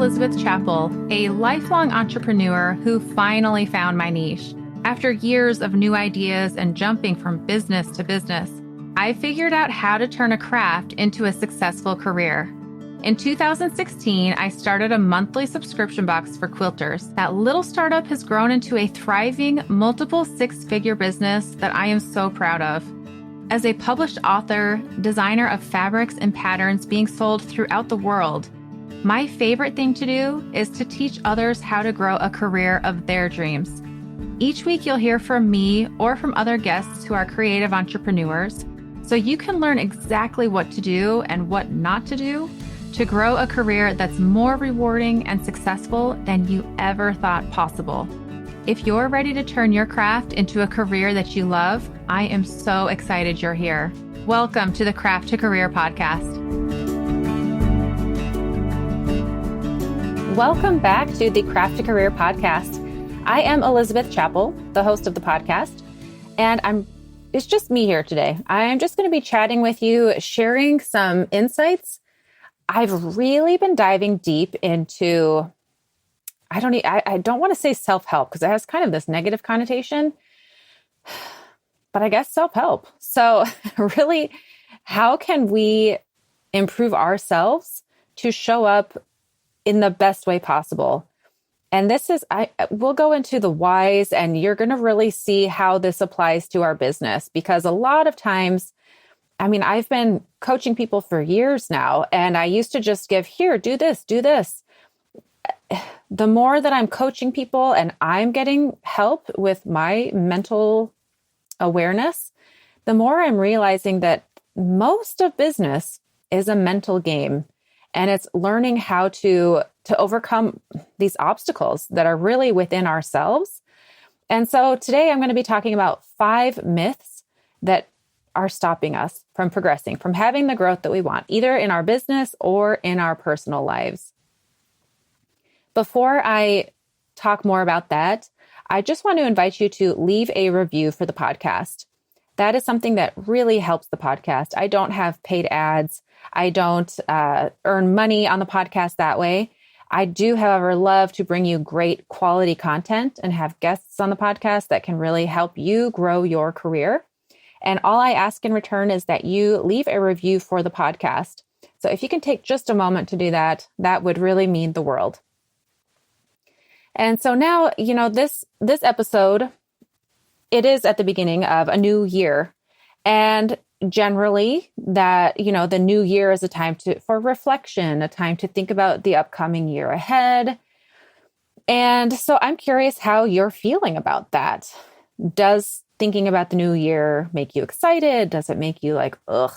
Elizabeth Chappell, a lifelong entrepreneur who finally found my niche. After years of new ideas and jumping from business to business, I figured out how to turn a craft into a successful career. In 2016, I started a monthly subscription box for quilters. That little startup has grown into a thriving, multiple six-figure business that I am so proud of. As a published author, designer of fabrics and patterns being sold throughout the world, my favorite thing to do is to teach others how to grow a career of their dreams. Each week, you'll hear from me or from other guests who are creative entrepreneurs, so you can learn exactly what to do and what not to do to grow a career that's more rewarding and successful than you ever thought possible. If you're ready to turn your craft into a career that you love, I am so excited you're here. Welcome to the Craft to Career podcast. Welcome back to the Craft to Career podcast. I am Elizabeth Chappell, the host of the podcast, and it's just me here today. I'm just going to be chatting with you, sharing some insights. I've really been diving deep into, I don't want to say self-help because it has kind of this negative connotation, but I guess self-help. So really, how can we improve ourselves to show up in the best way possible? And we'll go into the whys, and you're going to really see how this applies to our business, because a lot of times, I've been coaching people for years now, and I used to just give, here, do this, do this. The more that I'm coaching people and I'm getting help with my mental awareness, the more I'm realizing that most of business is a mental game, and it's learning how to overcome these obstacles that are really within ourselves. And so today I'm going to be talking about 5 myths that are stopping us from progressing, from having the growth that we want, either in our business or in our personal lives. Before I talk more about that, I just want to invite you to leave a review for the podcast. That is something that really helps the podcast. I don't have paid ads. I don't earn money on the podcast that way. I do, however, love to bring you great quality content and have guests on the podcast that can really help you grow your career. And all I ask in return is that you leave a review for the podcast. So if you can take just a moment to do that, that would really mean the world. And so now, this episode, it is at the beginning of a new year. And generally that, the new year is a time for reflection, a time to think about the upcoming year ahead. And so I'm curious how you're feeling about that. Does thinking about the new year make you excited? Does it make you like, ugh?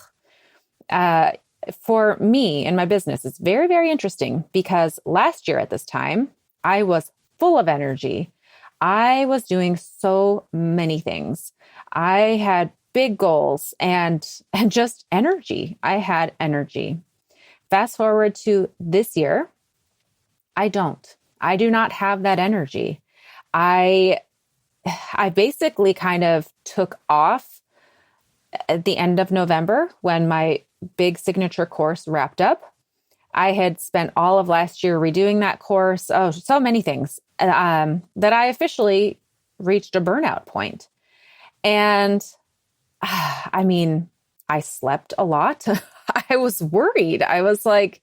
For me and my business, it's very, very interesting because last year at this time, I was full of energy. I was doing so many things. I had big goals and just energy. I had energy. Fast forward to this year, I do not have that energy. I basically kind of took off at the end of November when my big signature course wrapped up. I had spent all of last year redoing that course. So many things that I officially reached a burnout point. And I slept a lot. I was worried. I was like,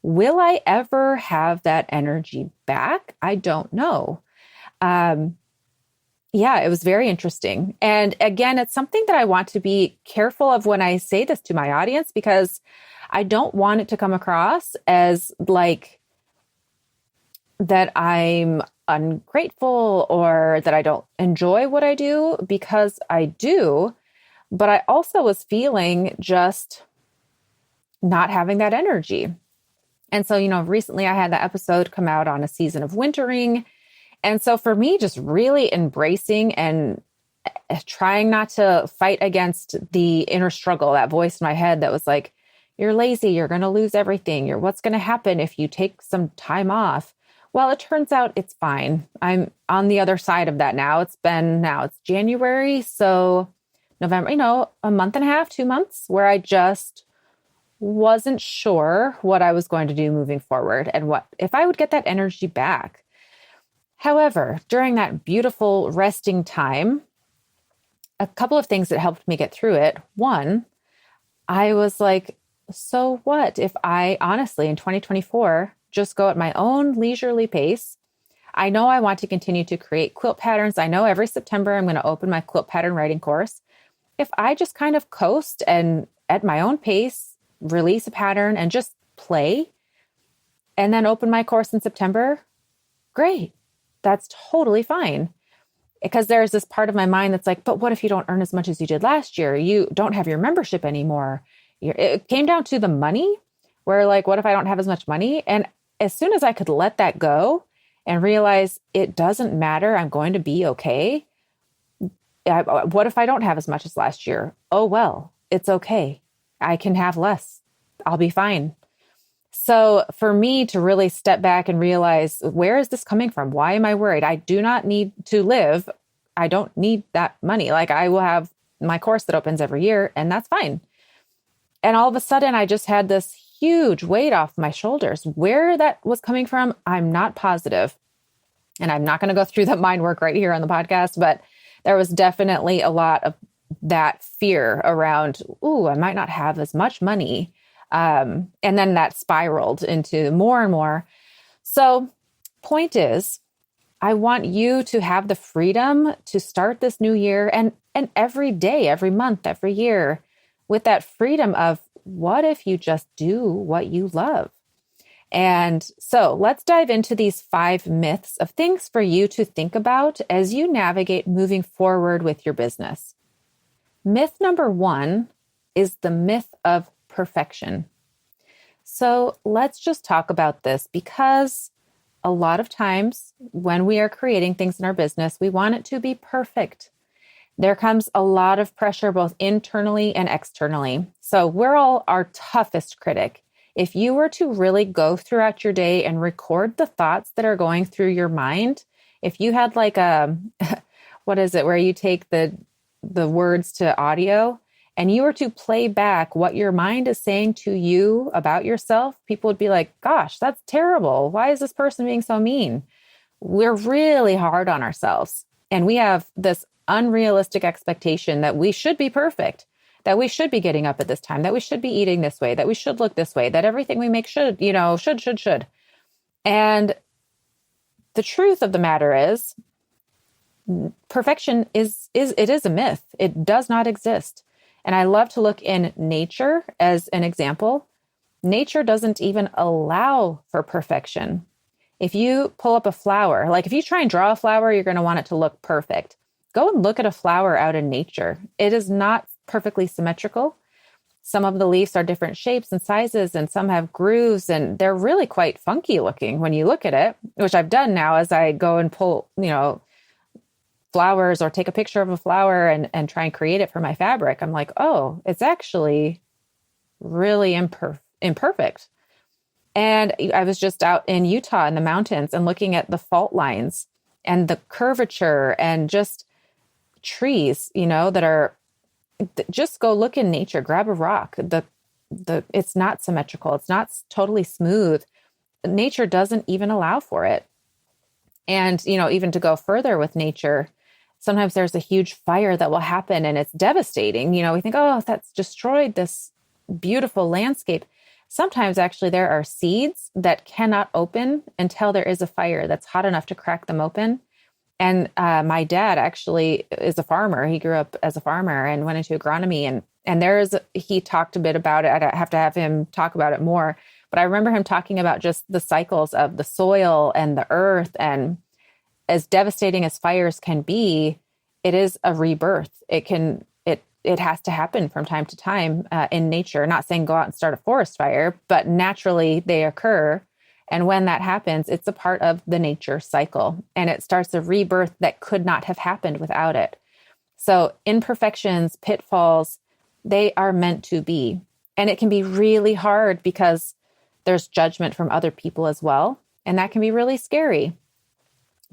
will I ever have that energy back? I don't know. It was very interesting. And again, it's something that I want to be careful of when I say this to my audience, because I don't want it to come across as like that I'm ungrateful or that I don't enjoy what I do, because I do. But I also was feeling just not having that energy. And so, recently I had that episode come out on a season of wintering. And so for me, just really embracing and trying not to fight against the inner struggle, that voice in my head that was like, you're lazy, you're going to lose everything. What's going to happen if you take some time off? Well, it turns out it's fine. I'm on the other side of that now. It's January. So November, a month and a half, 2 months where I just wasn't sure what I was going to do moving forward and what if I would get that energy back. However, during that beautiful resting time, a couple of things that helped me get through it. One, I was like, so what if I honestly in 2024 just go at my own leisurely pace? I know I want to continue to create quilt patterns. I know every September I'm going to open my quilt pattern writing course. If I just kind of coast and at my own pace, release a pattern and just play and then open my course in September, great. That's totally fine. Because there's this part of my mind that's like, but what if you don't earn as much as you did last year? You don't have your membership anymore. It came down to the money where like, what if I don't have as much money? And as soon as I could let that go and realize it doesn't matter, I'm going to be okay. What if I don't have as much as last year? Oh, well, it's okay. I can have less. I'll be fine. So for me to really step back and realize, where is this coming from? Why am I worried? I do not need to live. I don't need that money. Like I will have my course that opens every year and that's fine. And all of a sudden I just had this huge weight off my shoulders. Where that was coming from, I'm not positive. And I'm not going to go through the mind work right here on the podcast, but there was definitely a lot of that fear around, ooh, I might not have as much money. And then that spiraled into more and more. So point is, I want you to have the freedom to start this new year and every day, every month, every year with that freedom of what if you just do what you love? And so let's dive into these 5 myths of things for you to think about as you navigate moving forward with your business. Myth number 1 is the myth of perfection. So let's just talk about this because a lot of times when we are creating things in our business, we want it to be perfect. There comes a lot of pressure both internally and externally. So we're all our toughest critic. If you were to really go throughout your day and record the thoughts that are going through your mind, if you had like a, what is it, where you take the words to audio and you were to play back what your mind is saying to you about yourself, people would be like, gosh, that's terrible. Why is this person being so mean? We're really hard on ourselves. And we have this unrealistic expectation that we should be perfect, that we should be getting up at this time, that we should be eating this way, that we should look this way, that everything we make should. And the truth of the matter is, perfection is a myth. It does not exist. And I love to look in nature as an example. Nature doesn't even allow for perfection. If you pull up a flower, like if you try and draw a flower, you're going to want it to look perfect. Go and look at a flower out in nature. It is not perfectly symmetrical. Some of the leaves are different shapes and sizes, and some have grooves, and they're really quite funky looking when you look at it, which I've done now as I go and pull, flowers or take a picture of a flower and try and create it for my fabric. I'm like, oh, it's actually really imperfect. And I was just out in Utah in the mountains and looking at the fault lines and the curvature and just trees, that are, just go look in nature, grab a rock. It's not symmetrical. It's not totally smooth. Nature doesn't even allow for it. And, even to go further with nature, sometimes there's a huge fire that will happen and it's devastating. We think, oh, that's destroyed this beautiful landscape. Sometimes actually there are seeds that cannot open until there is a fire that's hot enough to crack them open. And my dad actually is a farmer. He grew up as a farmer and went into agronomy. And he talked a bit about it. I'd have to have him talk about it more. But I remember him talking about just the cycles of the soil and the earth. And as devastating as fires can be, it is a rebirth. It has to happen from time to time in nature. Not saying go out and start a forest fire, but naturally they occur. And when that happens, it's a part of the nature cycle. And it starts a rebirth that could not have happened without it. So imperfections, pitfalls, they are meant to be. And it can be really hard because there's judgment from other people as well. And that can be really scary.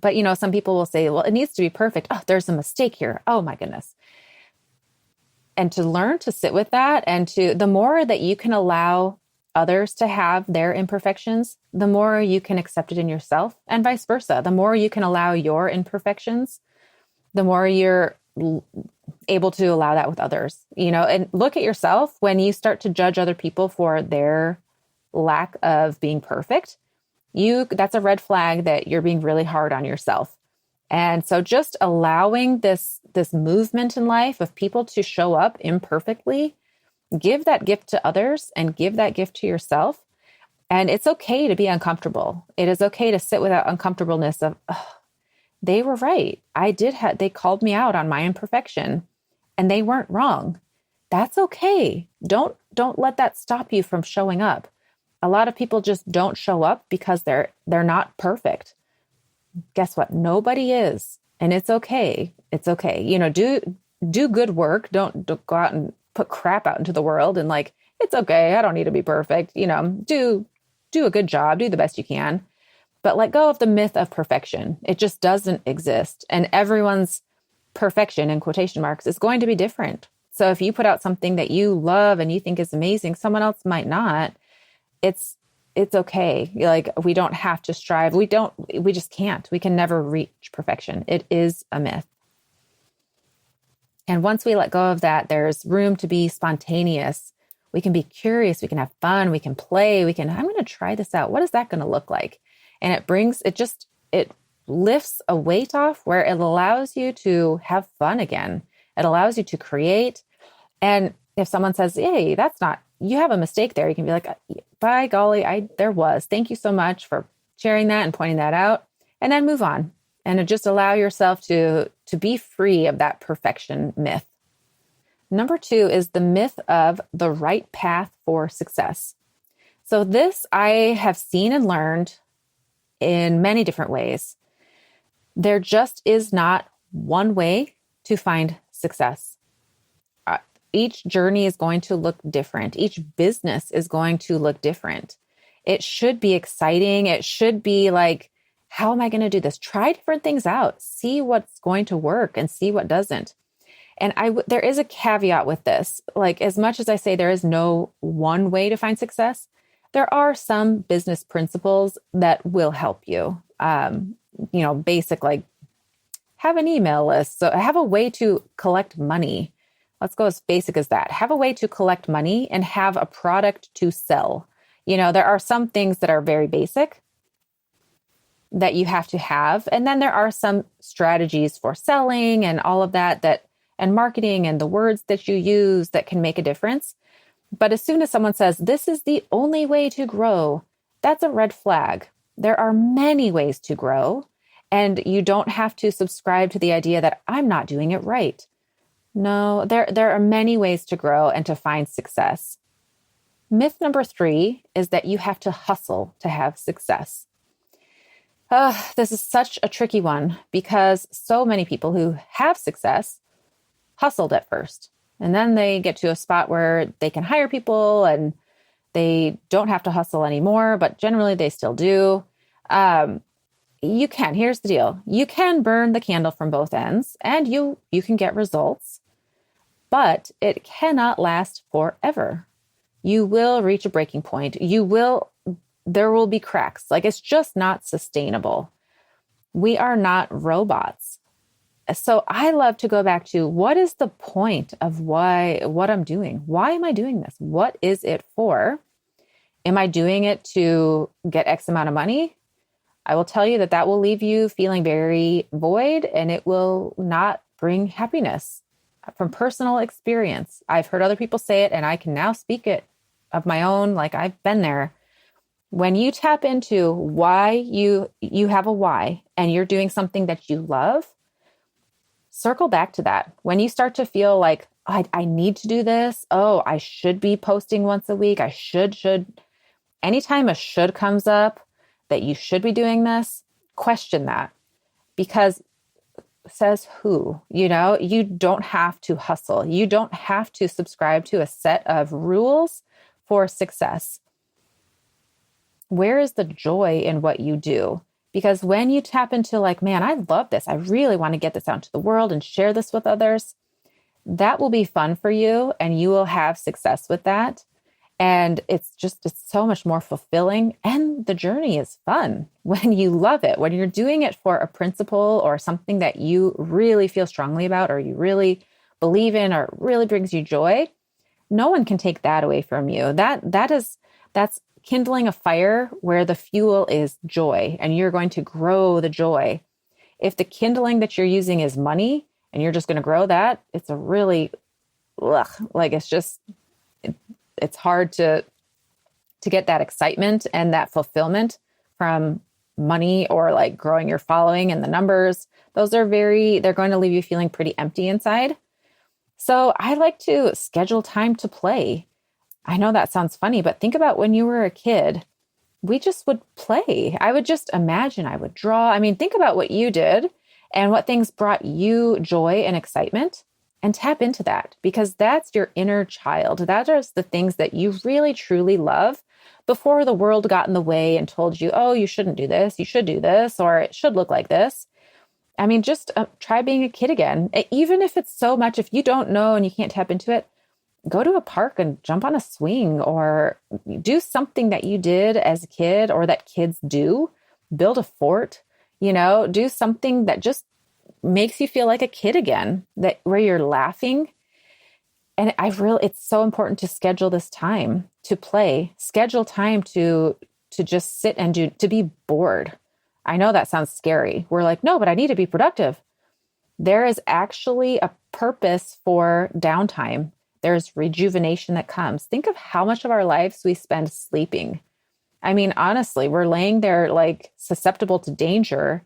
But, some people will say, well, it needs to be perfect. Oh, there's a mistake here. Oh, my goodness. to learn to sit with that, and to, the more that you can allow others to have their imperfections, the more you can accept it in yourself, and vice versa. The more you can allow your imperfections, the more you're able to allow that with others, and look at yourself. When you start to judge other people for their lack of being perfect, that's a red flag that you're being really hard on yourself. And so just allowing this movement in life of people to show up imperfectly, give that gift to others and give that gift to yourself. And it's okay to be uncomfortable. It is okay to sit with that uncomfortableness of, oh, they were right. They called me out on my imperfection and they weren't wrong. That's okay. Don't let that stop you from showing up. A lot of people just don't show up because they're not perfect. Guess what? Nobody is. And it's okay. It's okay. Do good work. Don't go out and put crap out into the world and it's okay. I don't need to be perfect. Do a good job, do the best you can, but let go of the myth of perfection. It just doesn't exist. And everyone's perfection, in quotation marks, is going to be different. So if you put out something that you love and you think is amazing, someone else might not. It's okay. We don't have to strive. We just can't. We can never reach perfection. It is a myth. And once we let go of that, there's room to be spontaneous. We can be curious. We can have fun. We can play. I'm going to try this out. What is that going to look like? And it lifts a weight off where it allows you to have fun again. It allows you to create. And if someone says, hey, you have a mistake there, you can be like, by golly, there was. Thank you so much for sharing that and pointing that out. And then move on. And just allow yourself to be free of that perfection myth. Number 2 is the myth of the right path for success. So this I have seen and learned in many different ways. There just is not one way to find success. Each journey is going to look different. Each business is going to look different. It should be exciting. It should be like, how am I going to do this? Try different things out. See what's going to work and see what doesn't. And there is a caveat with this. As much as I say there is no one way to find success, there are some business principles that will help you. Basic, have an email list. So have a way to collect money. Let's go as basic as that. Have a way to collect money and have a product to sell. There are some things that are very basic that you have to have. And then there are some strategies for selling and all of that and marketing and the words that you use that can make a difference. But as soon as someone says, this is the only way to grow, that's a red flag. There are many ways to grow, and you don't have to subscribe to the idea that I'm not doing it right. No, there are many ways to grow and to find success. Myth number 3 is that you have to hustle to have success. This is such a tricky one because so many people who have success hustled at first. And then they get to a spot where they can hire people and they don't have to hustle anymore, but generally they still do. Here's the deal. You can burn the candle from both ends and you can get results, but it cannot last forever. You will reach a breaking point. There will be cracks. It's just not sustainable. We are not robots. So I love to go back to what is the point of what I'm doing? Why am I doing this? What is it for? Am I doing it to get X amount of money? I will tell you that will leave you feeling very void and it will not bring happiness. From personal experience, I've heard other people say it and I can now speak it of my own. I've been there. When you tap into why you have a why and you're doing something that you love, circle back to that. When you start to feel like, I need to do this. Oh, I should be posting once a week. I should. Anytime a should comes up that you should be doing this, question that. Because says who? You don't have to hustle. You don't have to subscribe to a set of rules for success. Where is the joy in what you do? Because when you tap into man, I love this. I really want to get this out into the world and share this with others. that will be fun for you and you will have success with that. And it's so much more fulfilling. And the journey is fun when you love it, when you're doing it for a principle or something that you really feel strongly about, or you really believe in, or really brings you joy. No one can take that away from you. That's kindling a fire where the fuel is joy, and you're going to grow the joy. If the kindling that you're using is money and you're just going to grow that, it's a really, it's hard to get that excitement and that fulfillment from money, or like growing your following and the numbers. They're going to leave you feeling pretty empty inside. So I like to schedule time to play. I know that sounds funny, but think about when you were a kid. We just would play. I would just imagine, I would draw. I mean, think about what you did and what things brought you joy and excitement, and tap into that, because that's your inner child. That is the things that you really, truly love before the world got in the way and told you, oh, you shouldn't do this, you should do this, or it should look like this. I mean, just try being a kid again. Even if it's so much, if you don't know and you can't tap into it, go to a park and jump on a swing, or do something that you did as a kid or that kids do. Build a fort, do something that just makes you feel like a kid again, where you're laughing. And it's so important to schedule this time to play, schedule time to just sit and to be bored. I know that sounds scary. We're like, no, but I need to be productive. There is actually a purpose for downtime. There's rejuvenation that comes. Think of how much of our lives we spend sleeping. I mean, honestly, we're laying there like susceptible to danger,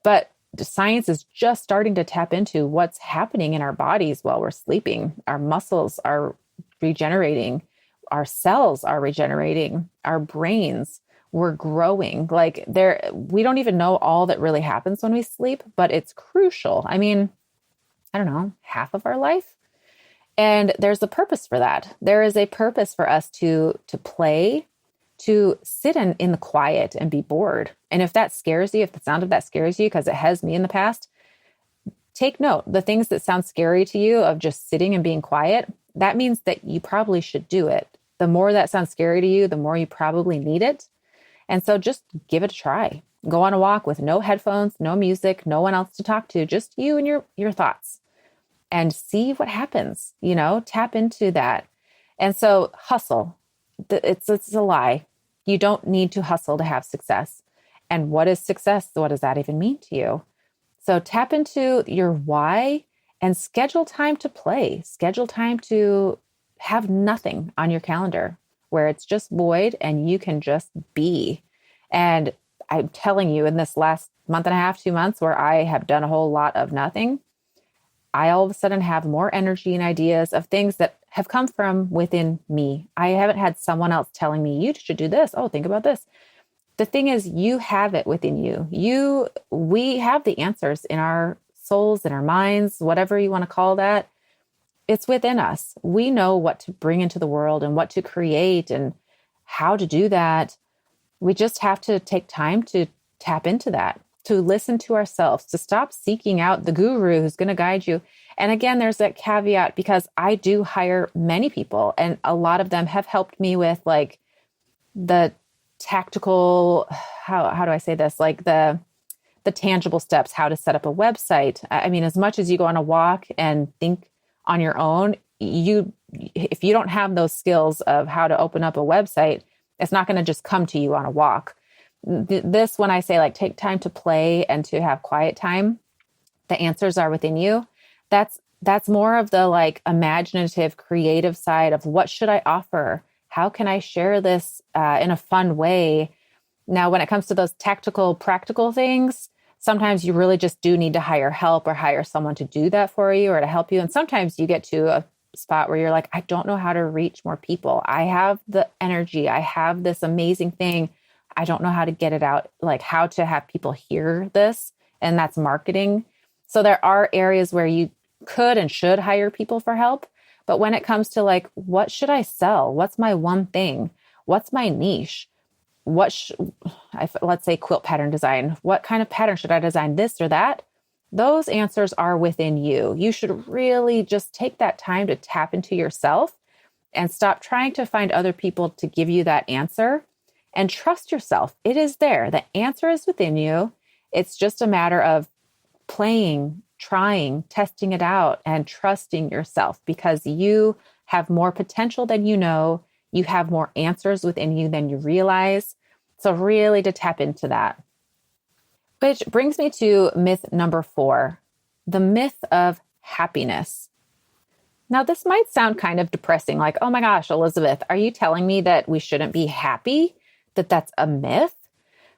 but science is just starting to tap into what's happening in our bodies while we're sleeping. Our muscles are regenerating. Our cells are regenerating. Our brains, we're growing. We don't even know all that really happens when we sleep, but it's crucial. I mean, I don't know, half of our life. And there's a purpose for that. There is a purpose for us to play, to sit in the quiet and be bored. And if that scares you, if the sound of that scares you, because it has me in the past, take note. The things that sound scary to you of just sitting and being quiet, that means that you probably should do it. The more that sounds scary to you, the more you probably need it. And so just give it a try. Go on a walk with no headphones, no music, no one else to talk to, just you and your thoughts, and see what happens. Tap into that. And so hustle. It's a lie. You don't need to hustle to have success. And what is success? What does that even mean to you? So tap into your why and schedule time to play. Schedule time to have nothing on your calendar, where it's just void and you can just be. And I'm telling you, in this last month and a half, 2 months, where I have done a whole lot of nothing, I all of a sudden have more energy and ideas of things that have come from within me. I haven't had someone else telling me, you should do this. Oh, think about this. The thing is, you have it within you. We have the answers in our souls, in our minds, whatever you want to call that. It's within us. We know what to bring into the world and what to create and how to do that. We just have to take time to tap into that, to listen to ourselves, to stop seeking out the guru who's going to guide you. And again, there's that caveat, because I do hire many people, and a lot of them have helped me with like the tactical, how do I say this? Like the tangible steps, how to set up a website. I mean, as much as you go on a walk and think on your own, if you don't have those skills of how to open up a website, it's not going to just come to you on a walk. This, when I say like take time to play and to have quiet time, the answers are within you. That's more of the like imaginative, creative side of what should I offer? How can I share this in a fun way? Now, when it comes to those tactical, practical things, sometimes you really just do need to hire help or hire someone to do that for you or to help you. And sometimes you get to a spot where you're like, I don't know how to reach more people. I have the energy. I have this amazing thing. I don't know how to get it out, like how to have people hear this. And that's marketing. So there are areas where you could and should hire people for help. But when it comes to like, what should I sell? What's my one thing? What's my niche? Let's say quilt pattern design. What kind of pattern should I design, this or that? Those answers are within you. You should really just take that time to tap into yourself and stop trying to find other people to give you that answer and trust yourself. It is there. The answer is within you. It's just a matter of playing, trying, testing it out, and trusting yourself because you have more potential than you know. You have more answers within you than you realize. So really to tap into that. Which brings me to myth number 4, the myth of happiness. Now, this might sound kind of depressing, like, oh my gosh, Elizabeth, are you telling me that we shouldn't be happy? That that's a myth?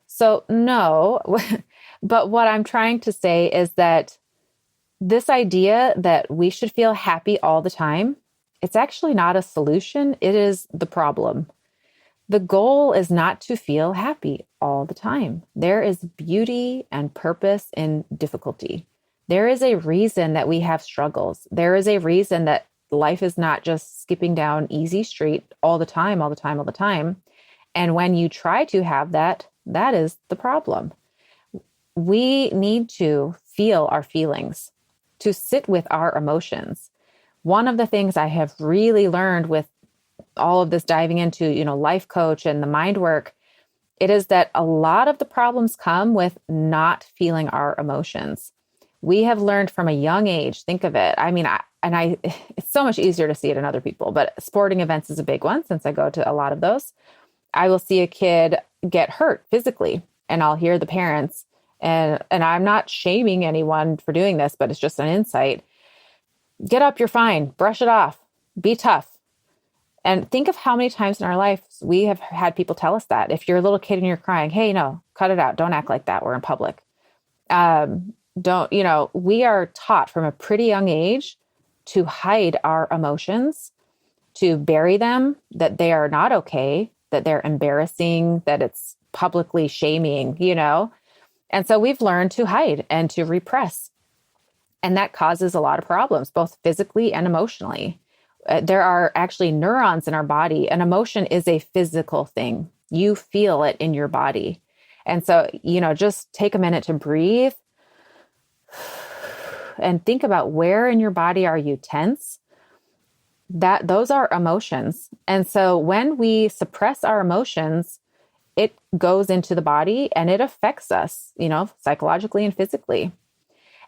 So no, but what I'm trying to say is that this idea that we should feel happy all the time, it's actually not a solution. It is the problem. The goal is not to feel happy all the time. There is beauty and purpose in difficulty. There is a reason that we have struggles. There is a reason that life is not just skipping down easy street all the time, all the time, all the time. And when you try to have that, that is the problem. We need to feel our feelings, to sit with our emotions. One of the things I have really learned with all of this diving into, life coach and the mind work, it is that a lot of the problems come with not feeling our emotions. We have learned from a young age, think of it. I mean, it's so much easier to see it in other people, but sporting events is a big one since I go to a lot of those. I will see a kid get hurt physically and I'll hear the parents and I'm not shaming anyone for doing this, but it's just an insight. Get up, you're fine. Brush it off. Be tough. And think of how many times in our life we have had people tell us that. If you're a little kid and you're crying, hey, no, cut it out. Don't act like that. We're in public. We are taught from a pretty young age to hide our emotions, to bury them, that they are not okay, that they're embarrassing, that it's publicly shaming, And so we've learned to hide and to repress. And that causes a lot of problems, both physically and emotionally. There are actually neurons in our body. An emotion is a physical thing. You feel it in your body. And so, just take a minute to breathe and think about where in your body are you tense. Those are emotions. And so when we suppress our emotions, it goes into the body and it affects us, psychologically and physically.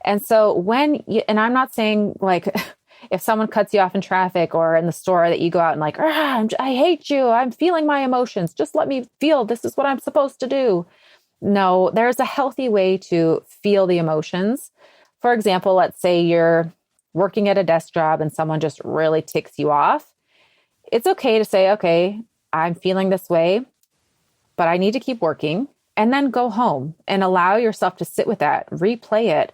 And so and I'm not saying like, if someone cuts you off in traffic or in the store that you go out and like, I hate you. I'm feeling my emotions. Just let me feel this is what I'm supposed to do. No, there's a healthy way to feel the emotions. For example, let's say you're working at a desk job and someone just really ticks you off. It's okay to say, okay, I'm feeling this way, but I need to keep working, and then go home and allow yourself to sit with that, replay it.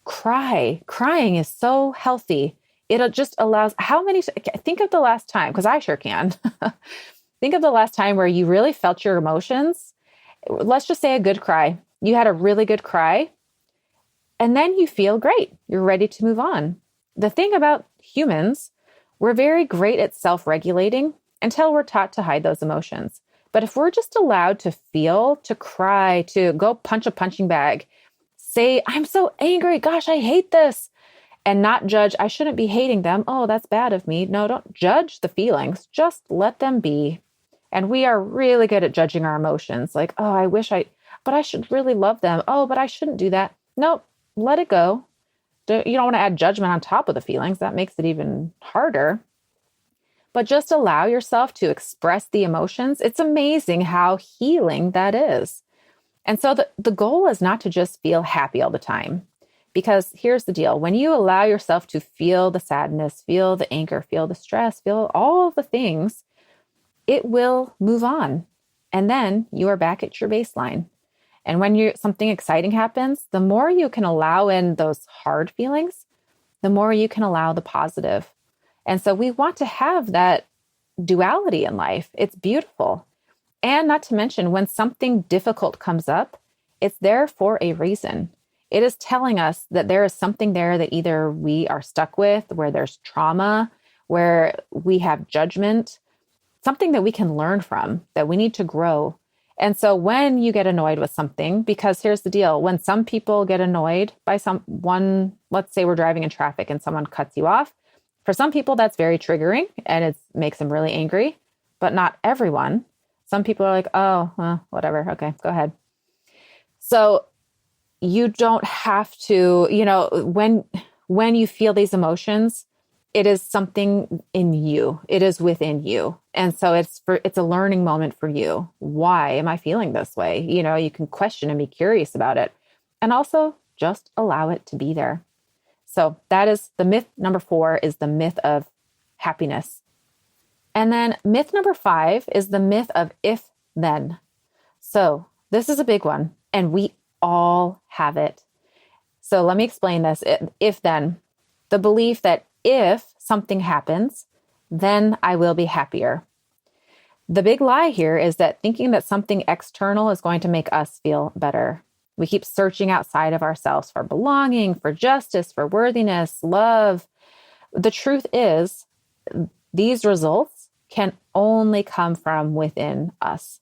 Crying is so healthy. It just allows, think of the last time, because I sure can. Think of the last time where you really felt your emotions. Let's just say a good cry. You had a really good cry, and then you feel great. You're ready to move on. The thing about humans, we're very great at self-regulating until we're taught to hide those emotions. But if we're just allowed to feel, to cry, to go punch a punching bag, say, I'm so angry. Gosh, I hate this. And not judge. I shouldn't be hating them. Oh, that's bad of me. No, don't judge the feelings. Just let them be. And we are really good at judging our emotions. Like, oh, but I should really love them. Oh, but I shouldn't do that. Nope. Let it go. You don't want to add judgment on top of the feelings. That makes it even harder. But just allow yourself to express the emotions. It's amazing how healing that is. And so the goal is not to just feel happy all the time, because here's the deal. When you allow yourself to feel the sadness, feel the anger, feel the stress, feel all the things, it will move on. And then you are back at your baseline. And when something exciting happens, the more you can allow in those hard feelings, the more you can allow the positive. And so we want to have that duality in life. It's beautiful. And not to mention, when something difficult comes up, it's there for a reason. It is telling us that there is something there that either we are stuck with, where there's trauma, where we have judgment, something that we can learn from, that we need to grow. And so when you get annoyed with something, because here's the deal, when some people get annoyed by someone, let's say we're driving in traffic and someone cuts you off, for some people that's very triggering and it makes them really angry, but not everyone. Some people are like, oh, well, whatever. Okay, go ahead. So you don't have to, when you feel these emotions, it is something in you. It is within you. And so it's a learning moment for you. Why am I feeling this way? You can question and be curious about it. And also just allow it to be there. So that is the myth number 4, is the myth of happiness. And then myth number 5 is the myth of if then. So this is a big one and we all have it. So let me explain this. If then, the belief that if something happens, then I will be happier. The big lie here is that thinking that something external is going to make us feel better. We keep searching outside of ourselves for belonging, for justice, for worthiness, love. The truth is, these results can only come from within us.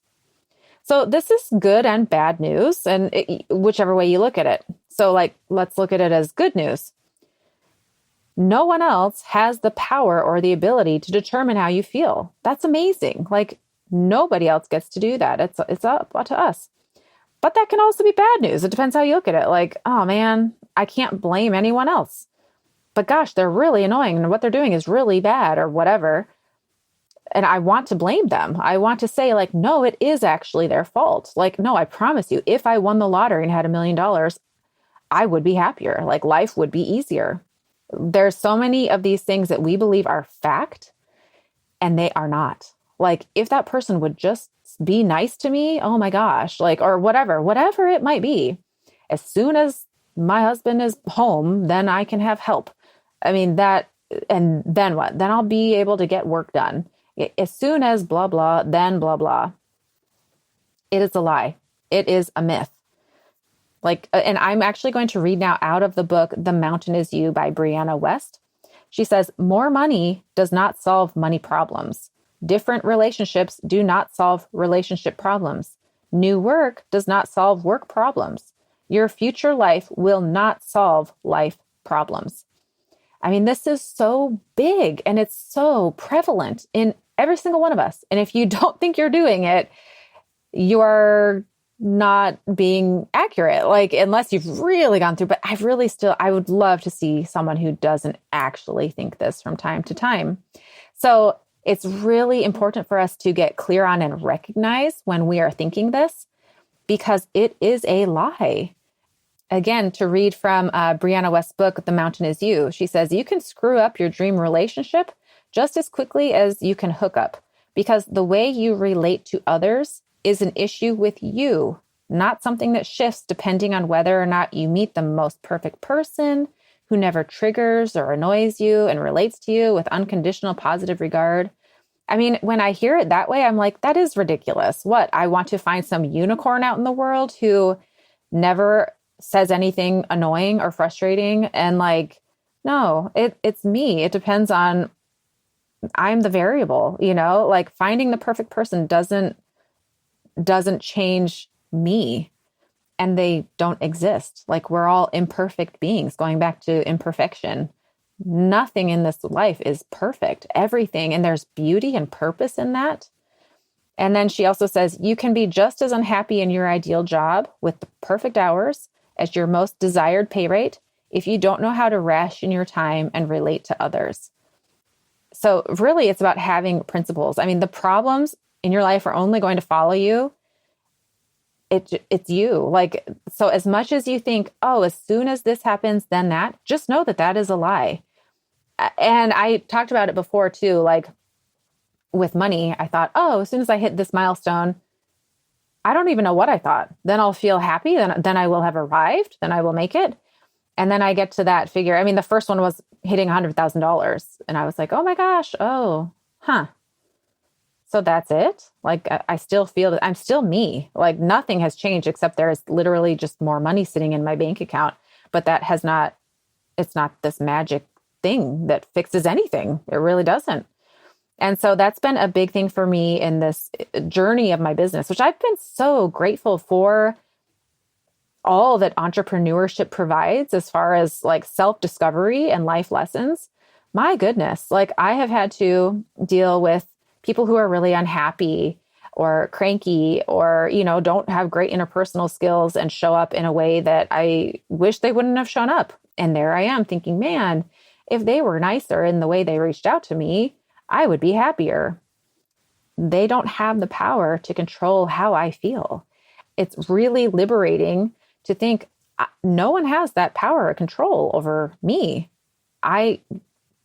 So this is good and bad news, and whichever way you look at it. So let's look at it as good news. No one else has the power or the ability to determine how you feel. That's amazing. Nobody else gets to do that. It's up to us. But that can also be bad news. It depends how you look at it. Oh man, I can't blame anyone else. But gosh, they're really annoying and what they're doing is really bad or whatever. And I want to blame them. I want to say no, it is actually their fault. No, I promise you, if I won the lottery and had $1 million, I would be happier. Life would be easier. There's so many of these things that we believe are fact and they are not. If that person would just be nice to me, oh my gosh, or whatever it might be. As soon as my husband is home, then I can have help. I mean, and then what? Then I'll be able to get work done. As soon as blah, blah, then blah, blah. It is a lie. It is a myth. And I'm actually going to read now out of the book, The Mountain Is You by Brianna West. She says, more money does not solve money problems. Different relationships do not solve relationship problems. New work does not solve work problems. Your future life will not solve life problems. I mean, this is so big and it's so prevalent in every single one of us. And if you don't think you're doing it, you're not being accurate, unless you've really gone through, but I would love to see someone who doesn't actually think this from time to time. So it's really important for us to get clear on and recognize when we are thinking this, because it is a lie. Again, to read from Brianna West's book, The Mountain Is You, she says, you can screw up your dream relationship just as quickly as you can hook up, because the way you relate to others is an issue with you, not something that shifts depending on whether or not you meet the most perfect person who never triggers or annoys you and relates to you with unconditional positive regard. I mean, when I hear it that way, I'm like, that is ridiculous. What? I want to find some unicorn out in the world who never says anything annoying or frustrating. And no, it's me. It depends on, I'm the variable, finding the perfect person doesn't change me, and they don't exist. We're all imperfect beings, going back to imperfection. Nothing in this life is perfect, everything. And there's beauty and purpose in that. And then she also says, you can be just as unhappy in your ideal job with the perfect hours as your most desired pay rate if you don't know how to ration your time and relate to others. So really, it's about having principles. I mean, the problems in your life are only going to follow you. It's you. So as much as you think, oh, as soon as this happens, then that, just know that that is a lie. And I talked about it before too, with money, I thought, oh, as soon as I hit this milestone, I don't even know what I thought. Then I'll feel happy. Then I will have arrived. Then I will make it. And then I get to that figure. I mean, the first one was hitting $100,000. And I was like, oh my gosh. Oh, huh. So that's it. I still feel that I'm still me. Nothing has changed except there is literally just more money sitting in my bank account. But that it's not this magic thing that fixes anything. It really doesn't. And so that's been a big thing for me in this journey of my business, which I've been so grateful for all that entrepreneurship provides as far as like self-discovery and life lessons. My goodness, like I have had to deal with people who are really unhappy or cranky or, don't have great interpersonal skills and show up in a way that I wish they wouldn't have shown up. And there I am thinking, man, if they were nicer in the way they reached out to me, I would be happier. They don't have the power to control how I feel. It's really liberating to think no one has that power or control over me.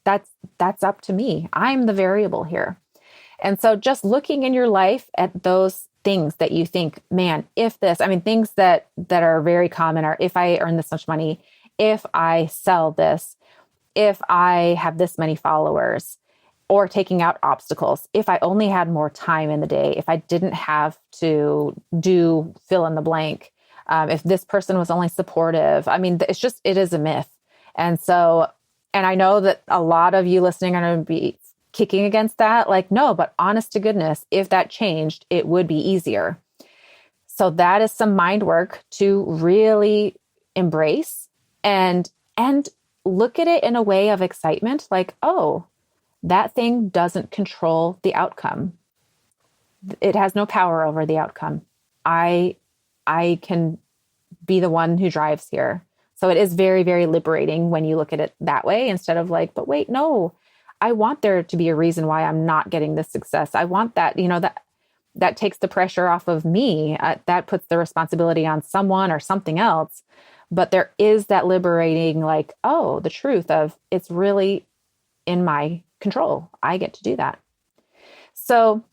That's up to me. I'm the variable here. And so just looking in your life at those things that you think, man, things that are very common are if I earn this much money, if I sell this, if I have this many followers, or taking out obstacles. If I only had more time in the day, if I didn't have to do fill in the blank, if this person was only supportive, it is a myth. And I know that a lot of you listening are going to be kicking against that. Like, no, but honest to goodness, if that changed, it would be easier. So that is some mind work to really embrace and look at it in a way of excitement. Like, oh, that thing doesn't control the outcome. It has no power over the outcome. I can be the one who drives here. So it is very, very liberating when you look at it that way, instead of like, but wait, no, I want there to be a reason why I'm not getting this success. I want that, that takes the pressure off of me. That puts the responsibility on someone or something else. But there is that liberating, like, oh, the truth of it's really in my control. I get to do that. So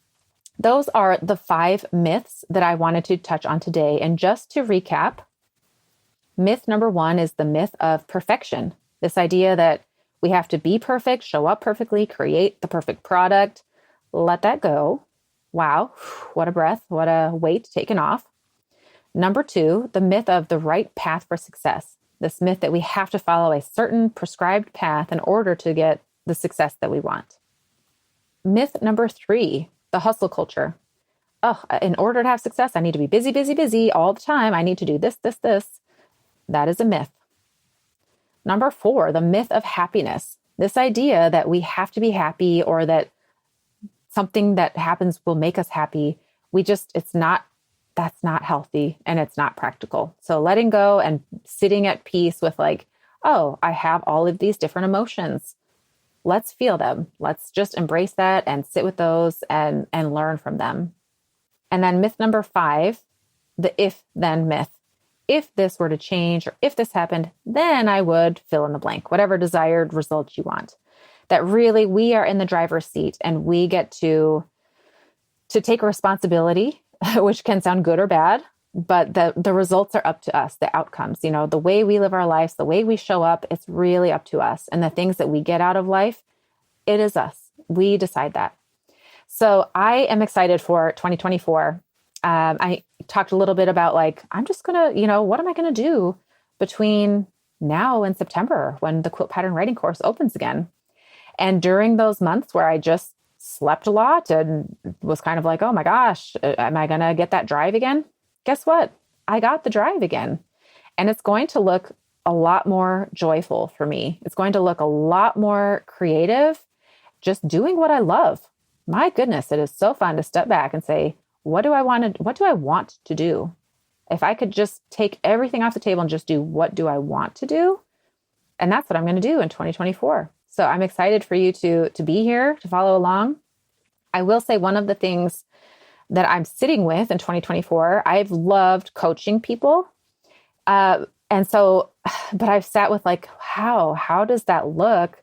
those are the 5 myths that I wanted to touch on today. And just to recap, myth number 1 is the myth of perfection. This idea that we have to be perfect, show up perfectly, create the perfect product. Let that go. Wow. What a breath. What a weight taken off. Number 2, the myth of the right path for success. This myth that we have to follow a certain prescribed path in order to get the success that we want. Myth number 3, the hustle culture. Oh, in order to have success, I need to be busy, busy, busy all the time. I need to do this, this, this. That is a myth. Number 4, the myth of happiness. This idea that we have to be happy or that something that happens will make us happy. That's not healthy and it's not practical. So letting go and sitting at peace with like, oh, I have all of these different emotions. Let's feel them. Let's just embrace that and sit with those and learn from them. And then myth number 5, the if-then myth. If this were to change or if this happened, then I would fill in the blank, whatever desired result you want. That really we are in the driver's seat and we get to take responsibility, which can sound good or bad, but the results are up to us, the outcomes, the way we live our lives, the way we show up, it's really up to us. And the things that we get out of life, it is us. We decide that. So I am excited for 2024. I talked a little bit about like, I'm just going to, what am I going to do between now and September when the quilt pattern writing course opens again? And during those months where I just slept a lot and was kind of like, oh my gosh, am I going to get that drive again? Guess what? I got the drive again. And it's going to look a lot more joyful for me. It's going to look a lot more creative, just doing what I love. My goodness, it is so fun to step back and say, what do I want to do? If I could just take everything off the table and just do what do I want to do? And that's what I'm going to do in 2024. So I'm excited for you to be here, to follow along. I will say one of the things that I'm sitting with in 2024, I've loved coaching people. But I've sat with like, how does that look?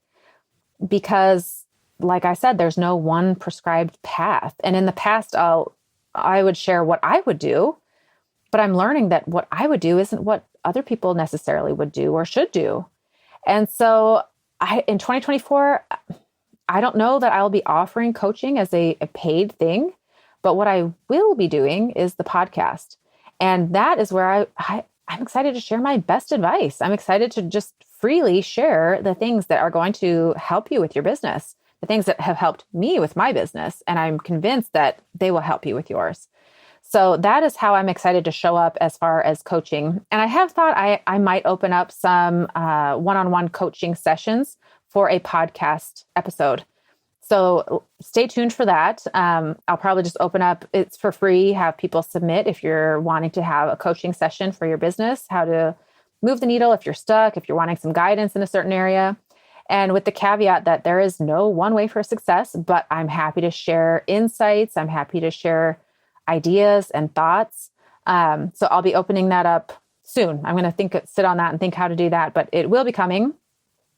Because like I said, there's no one prescribed path. And in the past, I would share what I would do, but I'm learning that what I would do isn't what other people necessarily would do or should do. And so in 2024, I don't know that I'll be offering coaching as a paid thing, but what I will be doing is the podcast. And that is where I'm excited to share my best advice. I'm excited to just freely share the things that are going to help you with your business, the things that have helped me with my business. And I'm convinced that they will help you with yours. So that is how I'm excited to show up as far as coaching. And I have thought I might open up some one-on-one coaching sessions for a podcast episode. So stay tuned for that. I'll probably just open up, it's for free, have people submit if you're wanting to have a coaching session for your business, how to move the needle if you're stuck, if you're wanting some guidance in a certain area. And with the caveat that there is no one way for success, but I'm happy to share insights. I'm happy to share ideas and thoughts. So I'll be opening that up soon. I'm going to sit on that and think how to do that, but it will be coming.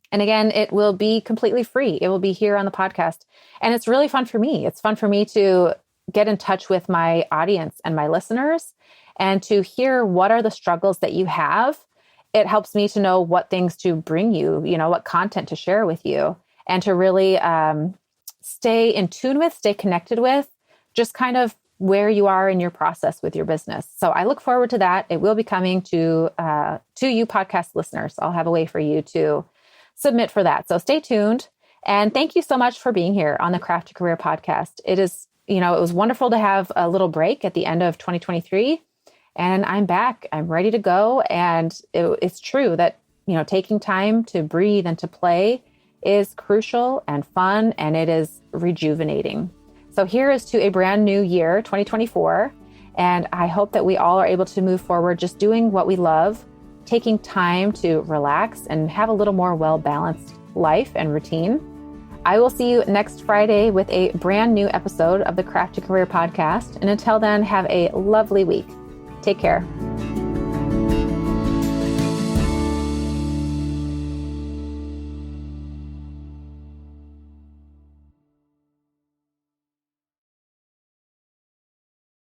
And again, it will be completely free. It will be here on the podcast. And it's really fun for me. It's fun for me to get in touch with my audience and my listeners and to hear what are the struggles that you have. It helps me to know what things to bring you, what content to share with you, and to really stay in tune with, stay connected with, just kind of where you are in your process with your business. So I look forward to that. It will be coming to you podcast listeners. I'll have a way for you to submit for that. So stay tuned. And thank you so much for being here on the Craft to Career podcast. It was wonderful to have a little break at the end of 2023. And I'm back. I'm ready to go. And it's true that, taking time to breathe and to play is crucial and fun, and it is rejuvenating. So here is to a brand new year, 2024. And I hope that we all are able to move forward just doing what we love, taking time to relax and have a little more well-balanced life and routine. I will see you next Friday with a brand new episode of the Craft to Career podcast. And until then, have a lovely week. Take care.